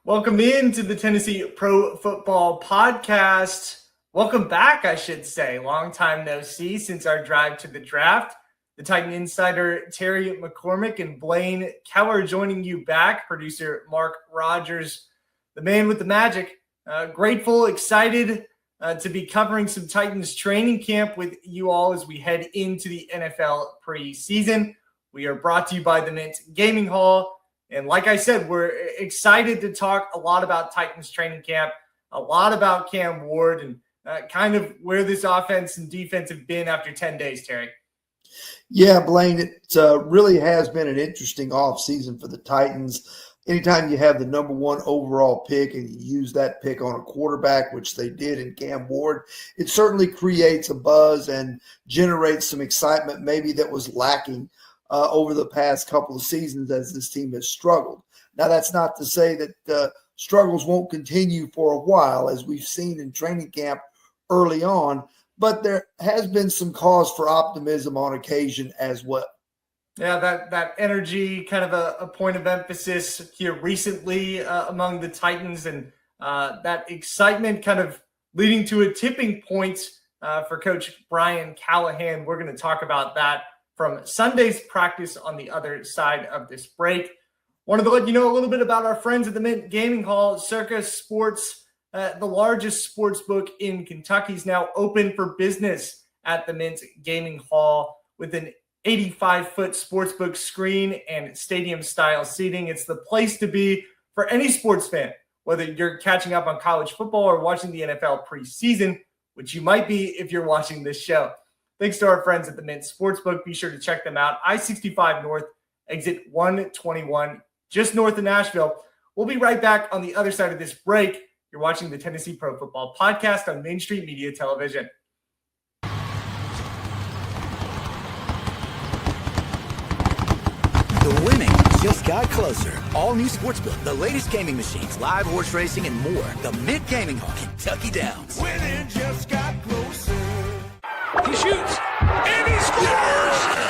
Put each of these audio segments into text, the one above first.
Welcome into the Tennessee Pro Football Podcast. Welcome back, I should say. Long time no see since our drive to the draft. The Titan Insider Terry McCormick and Blane Kellar joining you back. Producer Mark Rogers, the man with the magic. Grateful, excited to be covering some Titans training camp with you all as we head into the NFL preseason. We are brought to you by the Mint Gaming Hall. And like I said, we're excited to talk a lot about Titans training camp, a lot about Cam Ward, and kind of where this offense and defense have been after 10 days, Terry. Yeah, Blane, it really has been an interesting offseason for the Titans. Anytime you have the number one overall pick and you use that pick on a quarterback, which they did in Cam Ward, it certainly creates a buzz and generates some excitement maybe that was lacking over the past couple of seasons as this team has struggled. Now, that's not to say that struggles won't continue for a while, as we've seen in training camp early on, but there has been some cause for optimism on occasion as well. Yeah, that energy, kind of a point of emphasis here recently among the Titans, and that excitement kind of leading to a tipping point for Coach Brian Callahan. We're going to talk about that from Sunday's practice on the other side of this break. Wanted to let you know a little bit about our friends at the Mint Gaming Hall. Circus Sports, the largest sports book in Kentucky, is now open for business at the Mint Gaming Hall with an 85-foot sportsbook screen and stadium-style seating. It's the place to be for any sports fan, whether you're catching up on college football or watching the NFL preseason, which you might be if you're watching this show. Thanks to our friends at the Mint Sportsbook. Be sure to check them out. I-65 North, exit 121, just north of Nashville. We'll be right back on the other side of this break. You're watching the Tennessee Pro Football Podcast on Main Street Media Television. The winning just got closer. All new Sportsbook, the latest gaming machines, live horse racing, and more. The Mint Gaming Hall, Kentucky Downs. Winning just got closer. He shoots, and he scores!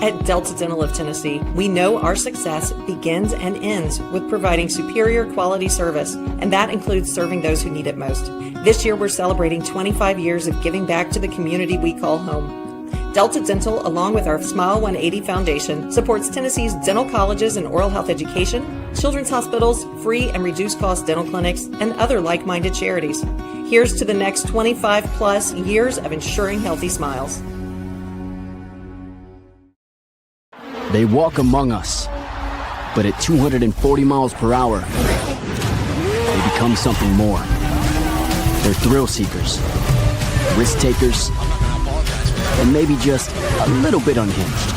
At Delta Dental of Tennessee, we know our success begins and ends with providing superior quality service, and that includes serving those who need it most. This year, we're celebrating 25 years of giving back to the community we call home. Delta Dental, along with our Smile 180 Foundation, supports Tennessee's dental colleges and oral health education, children's hospitals, free and reduced cost dental clinics, and other like-minded charities. Here's to the next 25-plus years of ensuring healthy smiles. They walk among us, but at 240 miles per hour, they become something more. They're thrill seekers, risk takers, and maybe just a little bit unhinged.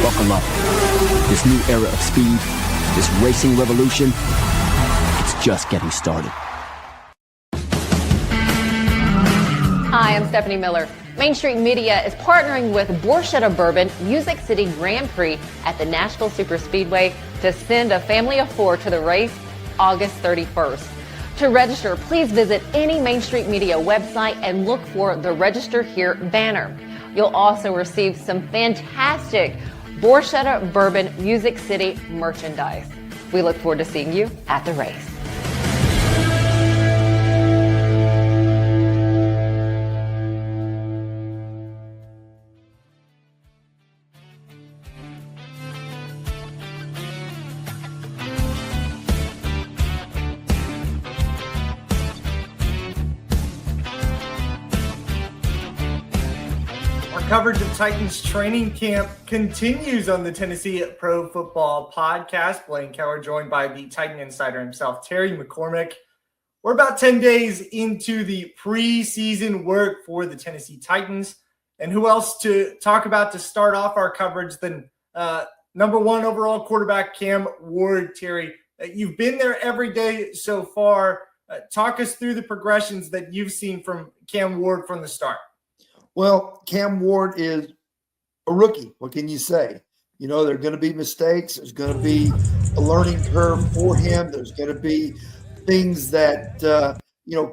Buckle up. This new era of speed, this racing revolution, it's just getting started. Hi, I'm Stephanie Miller. Main Street Media is partnering with Borchetta Bourbon Music City Grand Prix at the Nashville Superspeedway to send a family of 4 to the race August 31st. To register, please visit any Main Street Media website and look for the Register Here banner. You'll also receive some fantastic Borchetta Bourbon Music City merchandise. We look forward to seeing you at the race. Coverage of Titans training camp continues on the Tennessee Pro Football Podcast. Blane Kellar joined by the Titan Insider himself, Terry McCormick. We're about 10 days into the preseason work for the Tennessee Titans. And who else to talk about to start off our coverage than number one overall quarterback Cam Ward. Terry, you've been there every day so far. Talk us through the progressions that you've seen from Cam Ward from the start. Well, Cam Ward is a rookie. What can you say? You know, there are going to be mistakes. There's going to be a learning curve for him. There's going to be things that,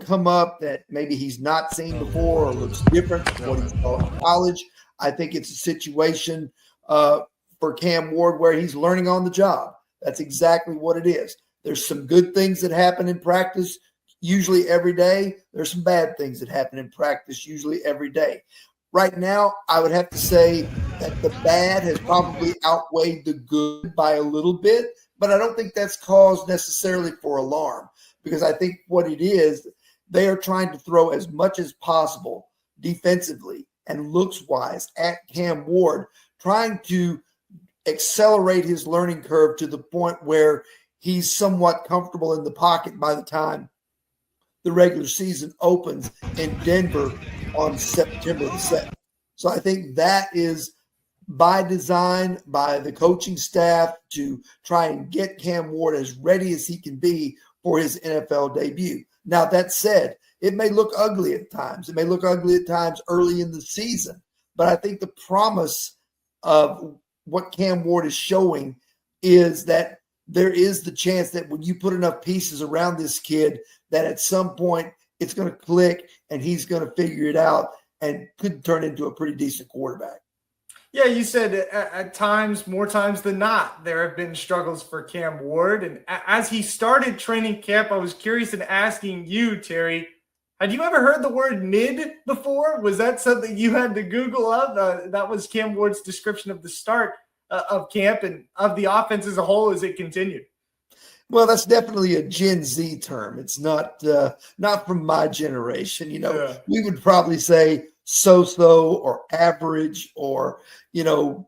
come up that maybe he's not seen before or looks different from what he saw in college. I think it's a situation for Cam Ward where he's learning on the job. That's exactly what it is. There's some good things that happen in practice, usually every day. There's some bad things that happen in practice, usually every day. Right now, I would have to say that the bad has probably outweighed the good by a little bit, but I don't think that's cause necessarily for alarm, because I think what it is, they are trying to throw as much as possible defensively and looks-wise at Cam Ward, trying to accelerate his learning curve to the point where he's somewhat comfortable in the pocket by the time the regular season opens in Denver on September the 7th. So I think that is by design, by the coaching staff, to try and get Cam Ward as ready as he can be for his NFL debut. Now, that said, it may look ugly at times. It may look ugly at times early in the season. But I think the promise of what Cam Ward is showing is that there is the chance that when you put enough pieces around this kid, that at some point it's going to click and he's going to figure it out and could turn into a pretty decent quarterback. Yeah, you said at times, more times than not, there have been struggles for Cam Ward. And as he started training camp, I was curious in asking you, Terry, had you ever heard the word mid before? Was that something you had to Google up? That was Cam Ward's description of the start of camp and of the offense as a whole as it continued. Well, that's definitely a Gen Z term. It's not from my generation. We would probably say so-so or average or,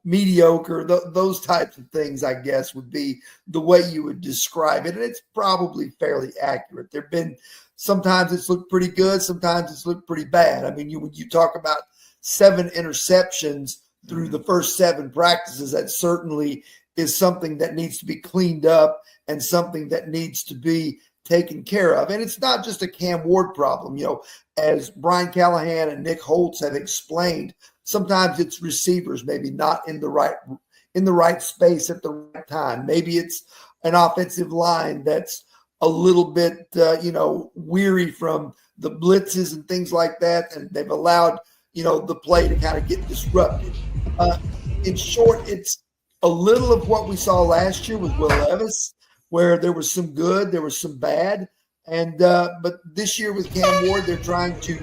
mediocre. Those types of things, I guess, would be the way you would describe it. And it's probably fairly accurate. There have been sometimes it's looked pretty good. Sometimes it's looked pretty bad. I mean, when you talk about 7 interceptions through the first 7 practices, that certainly is something that needs to be cleaned up and something that needs to be taken care of. And it's not just a Cam Ward problem. As Brian Callahan and Nick Holtz have explained, sometimes it's receivers maybe not in the right space at the right time. Maybe it's an offensive line that's a little bit, weary from the blitzes and things like that, and they've allowed, the play to kind of get disrupted. In short, it's a little of what we saw last year with Will Levis, where there was some good, there was some bad. And but this year with Cam Ward, they're trying to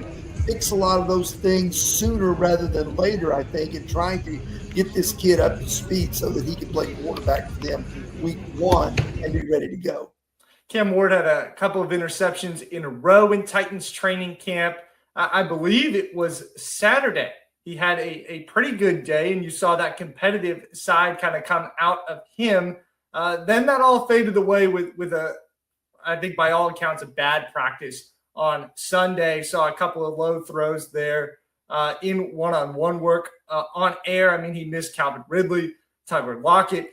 fix a lot of those things sooner rather than later, I think, and trying to get this kid up to speed so that he can play quarterback for them week 1 and be ready to go. Cam Ward had a couple of interceptions in a row in Titans training camp. I believe it was Saturday. He had a pretty good day, and you saw that competitive side kind of come out of him. Then that all faded away with I think by all accounts, a bad practice on Sunday. Saw a couple of low throws there in one-on-one work on air. I mean, he missed Calvin Ridley, Tyler Lockett,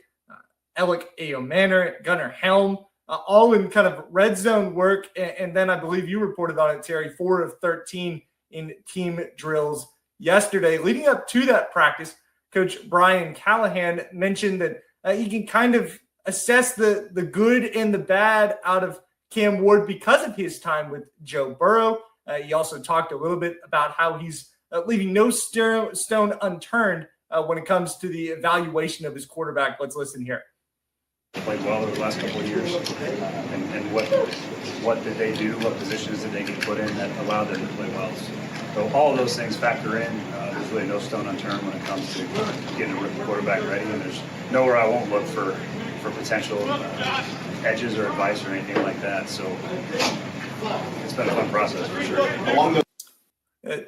Alec Ayomanor, Gunnar Helm, all in kind of red zone work. And then I believe you reported on it, Terry, 4 of 13 in team drills yesterday. Leading up to that practice, Coach Brian Callahan mentioned that he can kind of assess the good and the bad out of Cam Ward because of his time with Joe Burrow. He also talked a little bit about how he's leaving no stone unturned when it comes to the evaluation of his quarterback. Let's listen here. Played well over the last couple of years, and what did they do? What positions did they get put in that allowed them to play well? So all of those things factor in. There's really no stone unturned when it comes to getting a rookie quarterback ready, and there's nowhere I won't look for potential edges or advice or anything like that. So it's been a fun process for sure.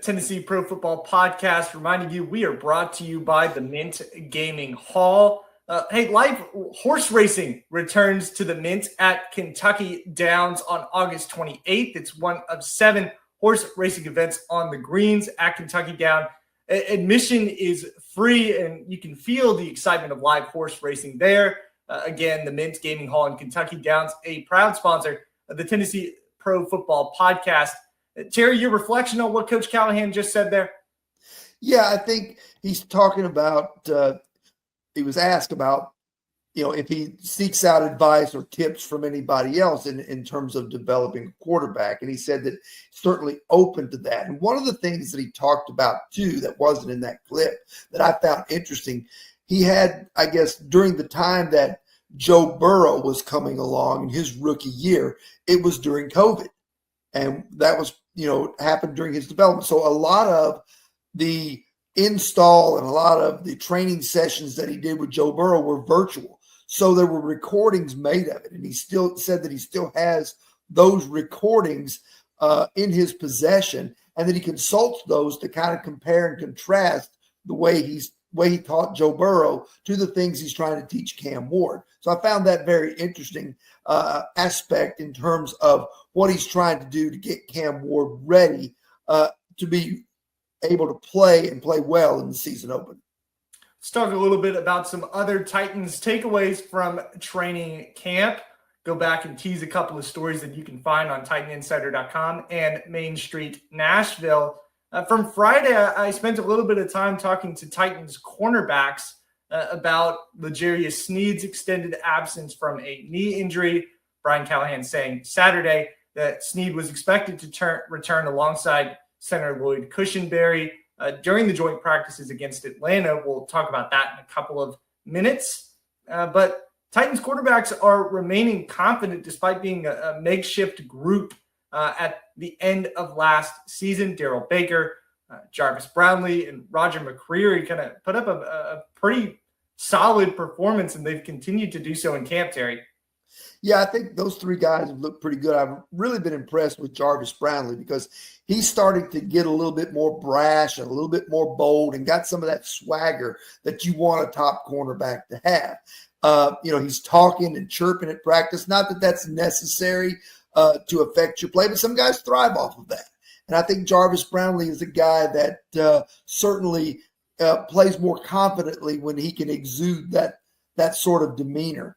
Tennessee Pro Football Podcast reminding you we are brought to you by the Mint Gaming Hall. Hey, live horse racing returns to the Mint at Kentucky Downs on August 28th. It's one of 7 horse racing events on the greens at Kentucky Down Admission is free, and you can feel the excitement of live horse racing there. Again, the Mint Gaming Hall in Kentucky Downs, a proud sponsor of the Tennessee Pro Football Podcast. Terry, your reflection on what Coach Callahan just said there? Yeah, I think he's talking about, he was asked about, if he seeks out advice or tips from anybody else in terms of developing a quarterback. And he said that he's certainly open to that. And one of the things that he talked about, too, that wasn't in that clip that I found interesting, he had, I guess, during the time that Joe Burrow was coming along in his rookie year, it was during COVID. And that was, happened during his development. So a lot of the install and a lot of the training sessions that he did with Joe Burrow were virtual. So there were recordings made of it. And he still said that he still has those recordings in his possession, and that he consults those to kind of compare and contrast the way he taught Joe Burrow to the things he's trying to teach Cam Ward. So I found that very interesting aspect in terms of what he's trying to do to get Cam Ward ready to be able to play and play well in the season opener. Let's talk a little bit about some other Titans takeaways from training camp. Go back and tease a couple of stories that you can find on TitanInsider.com and Main Street Nashville. From Friday, I spent a little bit of time talking to Titans cornerbacks about L'Jarius Sneed's extended absence from a knee injury. Brian Callahan saying Saturday that Sneed was expected to return alongside center Lloyd Cushenberry during the joint practices against Atlanta. We'll talk about that in a couple of minutes. But Titans quarterbacks are remaining confident despite being a makeshift group at the end of last season. Darrell Baker, Jarvis Brownlee, and Roger McCreary kind of put up a pretty solid performance, and they've continued to do so in camp, Terry. Yeah, I think those three guys have looked pretty good. I've really been impressed with Jarvis Brownlee because he's starting to get a little bit more brash and a little bit more bold and got some of that swagger that you want a top cornerback to have. He's talking and chirping at practice. Not that that's necessary to affect your play, but some guys thrive off of that. And I think Jarvis Brownlee is a guy that certainly plays more confidently when he can exude that sort of demeanor.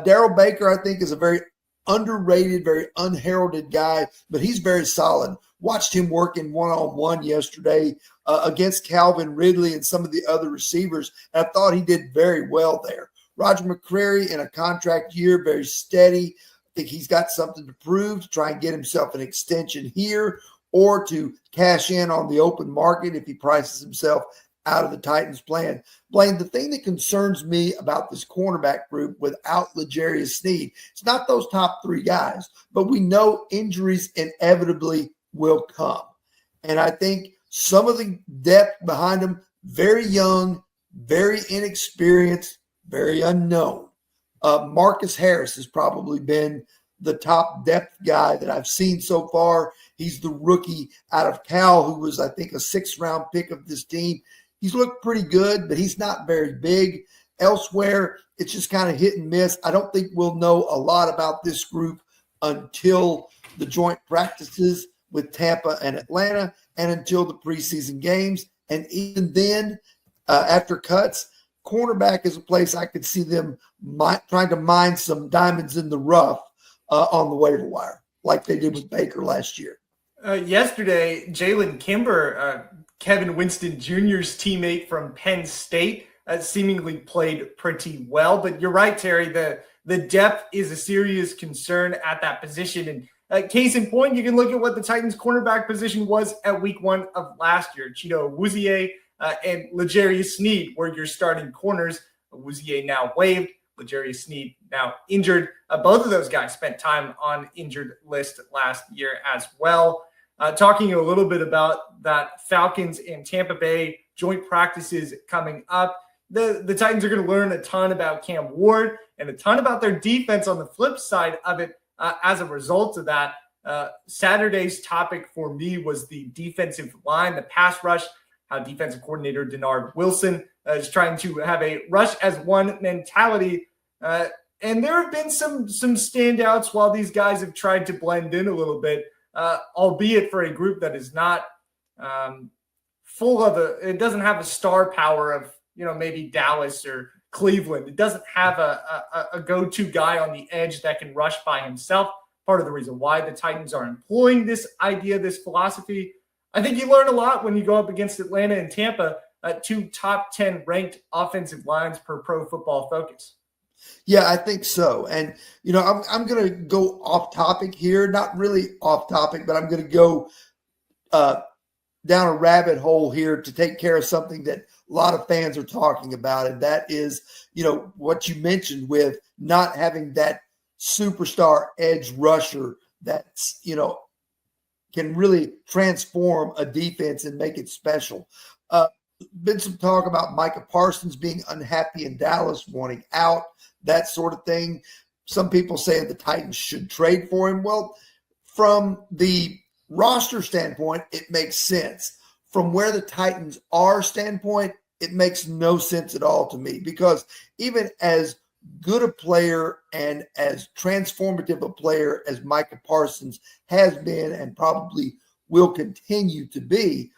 Darrell Baker, I think, is a very underrated, very unheralded guy, but he's very solid. Watched him working one-on-one yesterday against Calvin Ridley and some of the other receivers, and I thought he did very well there. Roger McCreary in a contract year, very steady. I think he's got something to prove to try and get himself an extension here or to cash in on the open market if he prices himself out of the Titans plan. Blane, the thing that concerns me about this cornerback group without L'Jarius Sneed, it's not those top three guys, but we know injuries inevitably will come. And I think some of the depth behind them, very young, very inexperienced, very unknown. Marcus Harris has probably been the top depth guy that I've seen so far. He's the rookie out of Cal who was, I think, a 6th-round pick of this team. He's looked pretty good, but he's not very big. Elsewhere, it's just kind of hit and miss. I don't think we'll know a lot about this group until the joint practices with Tampa and Atlanta and until the preseason games. And even then, after cuts, cornerback is a place I could see them trying to mine some diamonds in the rough on the waiver wire, like they did with Baker last year. Yesterday, Jalen Kimber, Kevin Winston Jr.'s teammate from Penn State, seemingly played pretty well. But you're right, Terry, the depth is a serious concern at that position. And case in point, you can look at what the Titans cornerback position was at week 1 of last year. Chido Awuzie and L'Jarius Sneed were your starting corners. Awuzie now waived, L'Jarius Sneed now injured. Both of those guys spent time on injured list last year as well. Talking a little bit about that Falcons and Tampa Bay joint practices coming up. The Titans are going to learn a ton about Cam Ward and a ton about their defense on the flip side of it as a result of that. Saturday's topic for me was the defensive line, the pass rush, how defensive coordinator Denard Wilson is trying to have a rush as one mentality. And there have been some standouts while these guys have tried to blend in a little bit. Albeit for a group that is not it doesn't have a star power of, maybe Dallas or Cleveland. It doesn't have a go-to guy on the edge that can rush by himself. Part of the reason why the Titans are employing this idea, this philosophy. I think you learn a lot when you go up against Atlanta and Tampa, 2 top 10 ranked offensive lines per Pro Football Focus. Yeah, I think so. And, I'm going to go off topic here, not really off topic, but I'm going to go down a rabbit hole here to take care of something that a lot of fans are talking about. And that is, what you mentioned with not having that superstar edge rusher that's, can really transform a defense and make it special. Been some talk about Micah Parsons being unhappy in Dallas, wanting out, that sort of thing. Some people saying the Titans should trade for him. Well, from the roster standpoint, it makes sense. From where the Titans are standpoint, it makes no sense at all to me, because even as good a player and as transformative a player as Micah Parsons has been and probably will continue to be,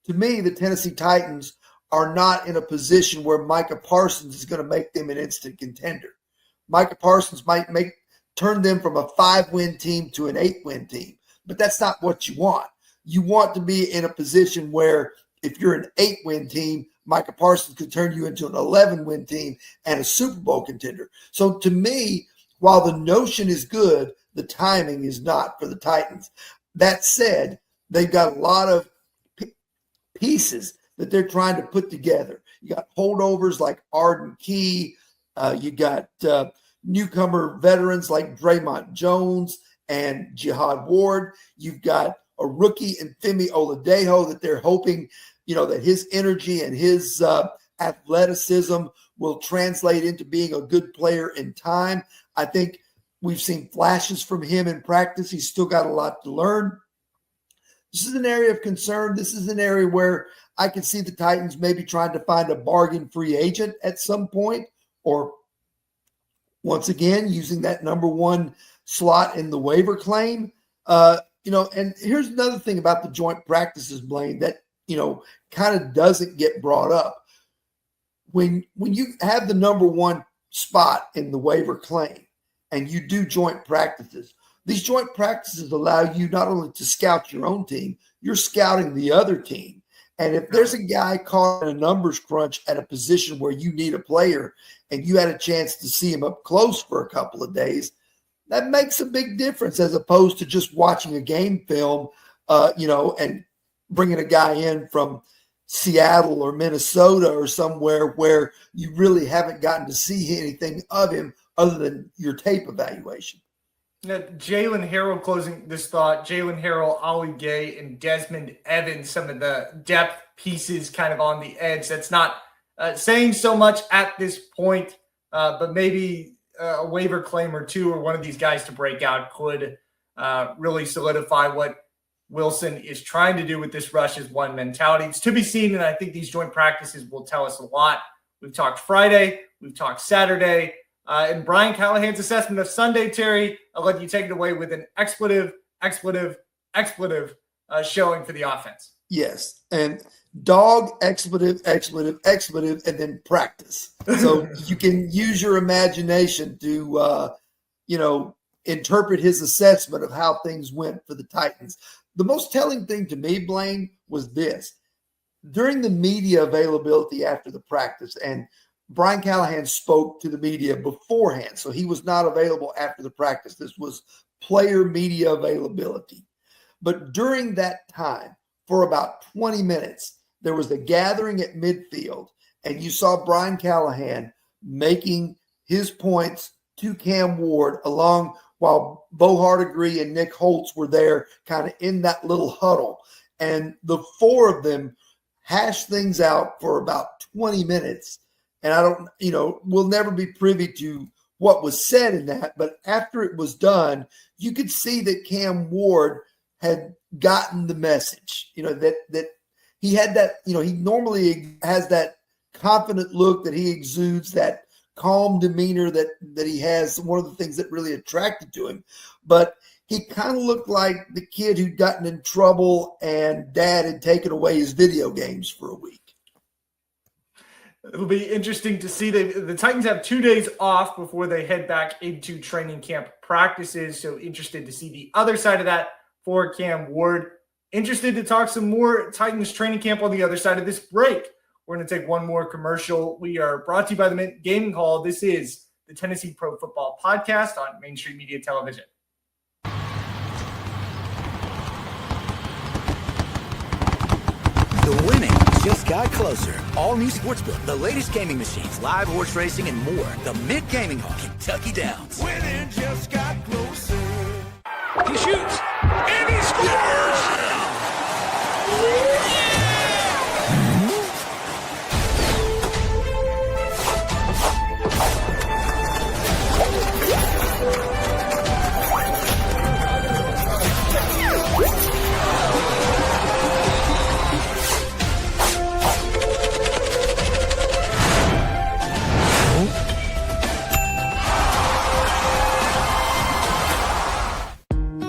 to me, the Tennessee Titans are not in a position where Micah Parsons is going to make them an instant contender. Micah Parsons might turn them from a 5-win team to an 8-win team, but that's not what you want. You want to be in a position where if you're an 8-win team, Micah Parsons could turn you into an 11-win team and a Super Bowl contender. So to me, while the notion is good, the timing is not for the Titans. That said, they've got a lot of pieces that they're trying to put together. You got holdovers like Arden Key. You got newcomer veterans like Draymond Jones and Jihad Ward. You've got a rookie in Femi Oladejo that they're hoping, that his energy and his athleticism will translate into being a good player in time. I think we've seen flashes from him in practice. He's still got a lot to learn. This is an area of concern. This is an area where I can see the Titans maybe trying to find a bargain free agent at some point, or once again, using that number 1 slot in the waiver claim. And here's another thing about the joint practices, Blane, that, kind of doesn't get brought up. When you have the number 1 spot in the waiver claim and you do joint practices, these joint practices allow you not only to scout your own team, you're scouting the other team. And if there's a guy caught in a numbers crunch at a position where you need a player and you had a chance to see him up close for a couple of days, that makes a big difference as opposed to just watching a game film, and bringing a guy in from Seattle or Minnesota or somewhere where you really haven't gotten to see anything of him other than your tape evaluation. Now, Jalen Harrell closing this thought. Jalen Harrell, Ollie Gay, and Desmond Evans, some of the depth pieces kind of on the edge. That's not saying so much at this point, but maybe a waiver claim or two or one of these guys to break out could really solidify what Wilson is trying to do with this rush as one mentality. It's to be seen, and I think these joint practices will tell us a lot. We've talked Friday. We've talked Saturday. And Brian Callahan's assessment of Sunday, Terry, I'll let you take it away with an expletive showing for the offense. Yes. And dog, expletive, and then practice. So you can use your imagination to, interpret his assessment of how things went for the Titans. The most telling thing to me, Blane, was this. During the media availability after the practice, and Brian Callahan spoke to the media beforehand, so he was not available after the practice. This was player media availability. But during that time, for about 20 minutes, there was a gathering at midfield, and you saw Brian Callahan making his points to Cam Ward along while Bo Hardegree and Nick Holtz were there kind of in that little huddle. And the 4 of them hashed things out for about 20 minutes. And we'll never be privy to what was said in that. But after it was done, you could see that Cam Ward had gotten the message, that he had that, he normally has that confident look that he exudes, that calm demeanor that he has, one of the things that really attracted to him. But he kind of looked like the kid who'd gotten in trouble and dad had taken away his video games for a week. It'll be interesting to see. The Titans have 2 days off before they head back into training camp practices. So interested to see the other side of that for Cam Ward. Interested to talk some more Titans training camp on the other side of this break. We're going to take one more commercial. We are brought to you by the Mint Gaming Hall. This is the Tennessee Pro Football Podcast on Main Street Media Television. The winning just got closer. All new Sportsbook, the latest gaming machines, live horse racing, and more. The Mid Gaming Hall, Kentucky Downs. Winning just got closer. He shoots, and he scores!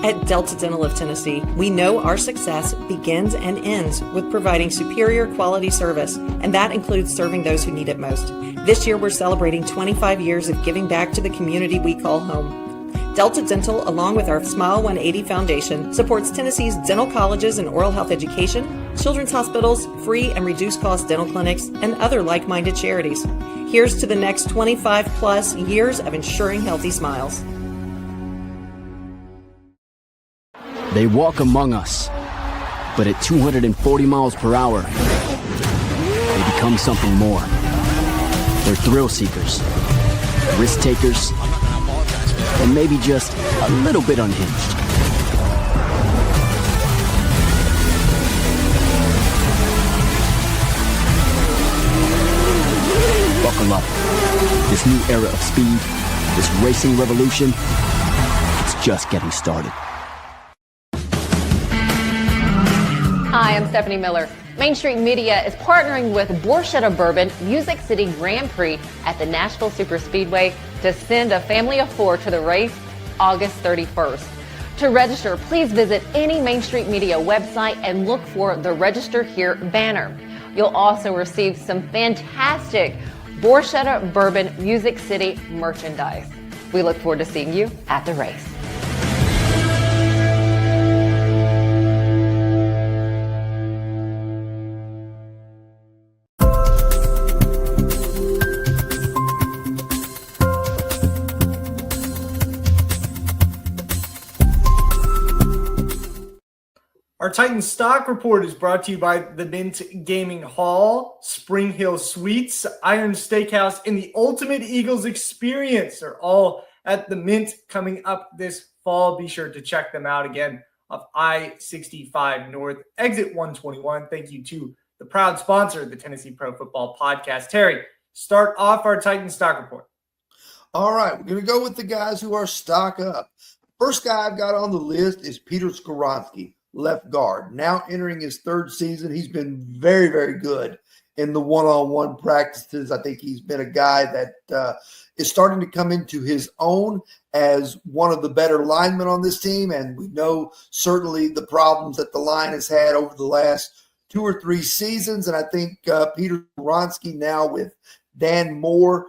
At Delta Dental of Tennessee, we know our success begins and ends with providing superior quality service, and that includes serving those who need it most. This year, we're celebrating 25 years of giving back to the community we call home. Delta Dental, along with our Smile 180 Foundation, supports Tennessee's dental colleges and oral health education, children's hospitals, free and reduced cost dental clinics, and other like-minded charities. Here's to the next 25 plus years of ensuring healthy smiles. They walk among us, but at 240 miles per hour, they become something more. They're thrill seekers, risk takers, and maybe just a little bit unhinged. Buckle up. This new era of speed, this racing revolution, it's just getting started. Hi, I'm Stephanie Miller. Main Street Media is partnering with Borchetta Bourbon Music City Grand Prix at the Nashville Superspeedway to send a family of 4 to the race August 31st. To register, please visit any Main Street Media website and look for the Register Here banner. You'll also receive some fantastic Borchetta Bourbon Music City merchandise. We look forward to seeing you at the race. Our Titans stock report is brought to you by the Mint Gaming Hall, Spring Hill Suites, Iron Steakhouse, and the Ultimate Eagles Experience are all at the Mint coming up this fall. Be sure to check them out again off I-65 North, exit 121. Thank you to the proud sponsor of the Tennessee Pro Football Podcast. Terry, start off our Titans stock report. All right, we're going to go with the guys who are stock up. First guy I've got on the list is Peter Skoronski, left guard. Now entering his third season, he's been very, very good in the one-on-one practices. I think he's been a guy that is starting to come into his own as one of the better linemen on this team, and we know certainly the problems that the line has had over the last 2 or 3 seasons, and I think Peter Skoronski now with Dan Moore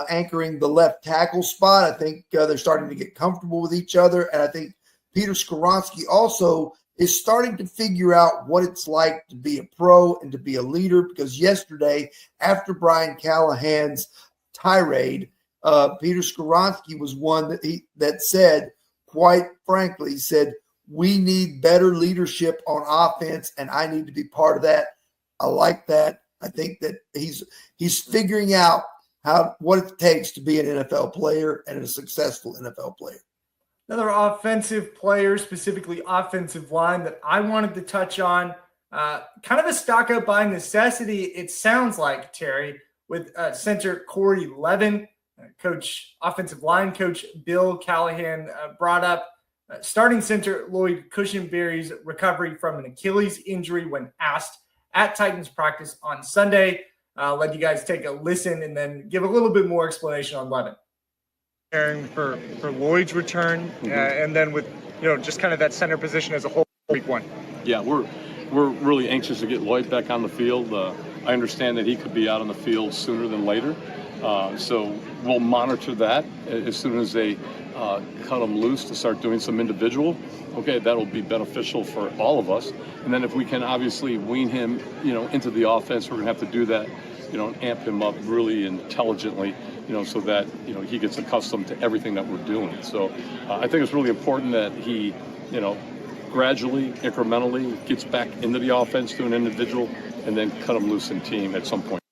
anchoring the left tackle spot, I think they're starting to get comfortable with each other, and I think Peter Skoronski also is starting to figure out what it's like to be a pro and to be a leader, because yesterday, after Brian Callahan's tirade, Peter Skoronski was one that said, quite frankly, he said, we need better leadership on offense, and I need to be part of that. I like that. I think that he's figuring out what it takes to be an NFL player and a successful NFL player. Another offensive player, specifically offensive line, that I wanted to touch on, kind of a stock up by necessity, it sounds like, Terry, with center Corey Levin. Offensive line coach Bill Callahan brought up starting center Lloyd Cushenberry's recovery from an Achilles injury when asked at Titans practice on Sunday. Let you guys take a listen and then give a little bit more explanation on Levin. For Lloyd's return, and then with just kind of that center position as a whole week one? Yeah, we're really anxious to get Lloyd back on the field. I understand that he could be out on the field sooner than later. So we'll monitor that as soon as they cut him loose to start doing some individual. Okay, that'll be beneficial for all of us. And then if we can obviously wean him, into the offense, we're going to have to do that, and amp him up really intelligently, so that, he gets accustomed to everything that we're doing. So I think it's really important that he, gradually, incrementally gets back into the offense to an individual and then cut him loose in team at some point.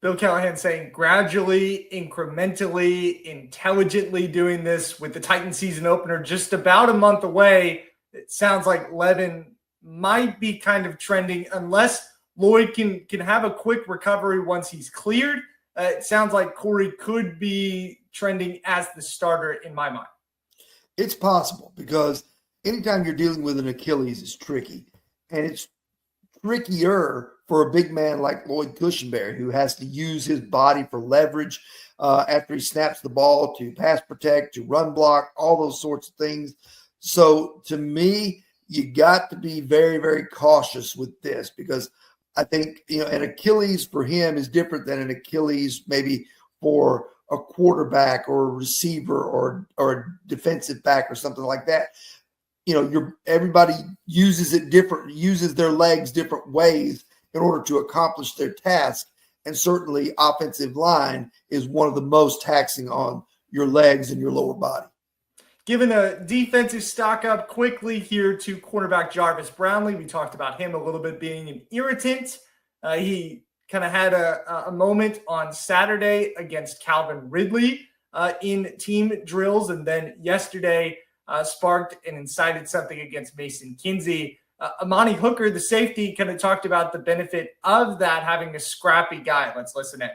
Bill Callahan saying gradually, incrementally, intelligently doing this with the Titans season opener just about a month away. It sounds like Levin might be kind of trending unless Lloyd can have a quick recovery once he's cleared. It sounds like Corey could be trending as the starter in my mind. It's possible because anytime you're dealing with an Achilles, it's tricky. And it's trickier for a big man like Lloyd Cushenberry, who has to use his body for leverage after he snaps the ball to pass protect, to run block, all those sorts of things. So to me, you got to be very, very cautious with this because I think, an Achilles for him is different than an Achilles maybe for a quarterback or a receiver or a defensive back or something like that. Everybody uses their legs different ways in order to accomplish their task. And certainly offensive line is one of the most taxing on your legs and your lower body. Given a defensive stock up quickly here to cornerback Jarvis Brownlee. We talked about him a little bit being an irritant. He kind of had a moment on Saturday against Calvin Ridley in team drills. And then yesterday sparked and incited something against Mason Kinsey. Amani Hooker, the safety, kind of talked about the benefit of that, having a scrappy guy. Let's listen in.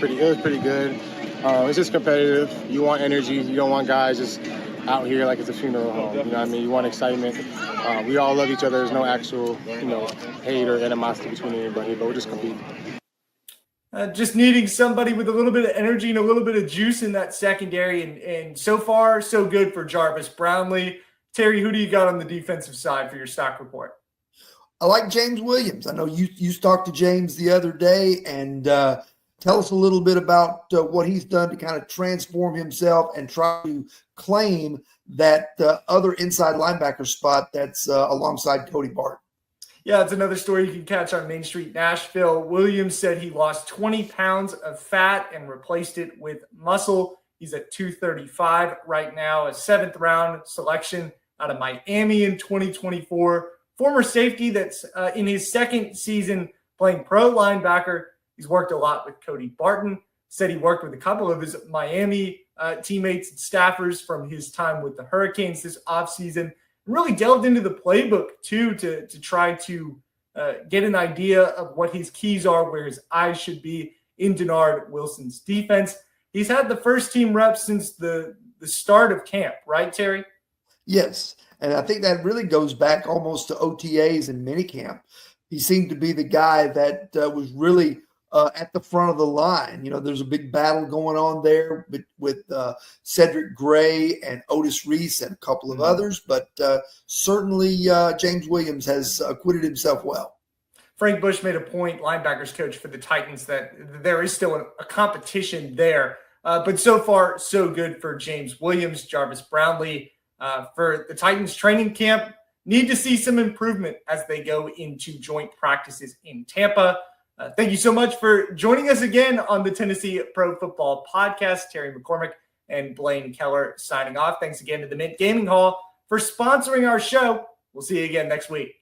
Pretty good. It's just competitive. You want energy. You don't want guys just out here like it's a funeral home. You know what I mean? You want excitement. We all love each other. There's no actual, hate or animosity between anybody, but we're just competing. Just needing somebody with a little bit of energy and a little bit of juice in that secondary. And so far, so good for Jarvis Brownlee. Terry, who do you got on the defensive side for your stock report? I like James Williams. I know you talked to James the other day, and tell us a little bit about what he's done to kind of transform himself and try to claim that other inside linebacker spot that's alongside Cody Barton. Yeah, it's another story you can catch on Main Street Nashville. Williams said he lost 20 pounds of fat and replaced it with muscle. He's at 235 right now, a 7th-round selection out of Miami in 2024. Former safety that's in his second season playing pro linebacker. He's worked a lot with Cody Barton. Said he worked with a couple of his Miami teammates and staffers from his time with the Hurricanes this offseason. Really delved into the playbook, too, to try to get an idea of what his keys are, where his eyes should be in Denard Wilson's defense. He's had the first team reps since the start of camp, right, Terry? Yes, and I think that really goes back almost to OTAs and minicamp. He seemed to be the guy that was really at the front of the line. There's a big battle going on there with Cedric Gray and Otis Reese and a couple of others, but certainly James Williams has acquitted himself well. Frank Bush made a point, linebackers coach for the Titans, that there is still a competition there. But so far, so good for James Williams. Jarvis Brownlee for the Titans training camp. Need to see some improvement as they go into joint practices in Tampa. Thank you so much for joining us again on the Tennessee Pro Football Podcast. Terry McCormick and Blane Kellar signing off. Thanks again to the Mint Gaming Hall for sponsoring our show. We'll see you again next week.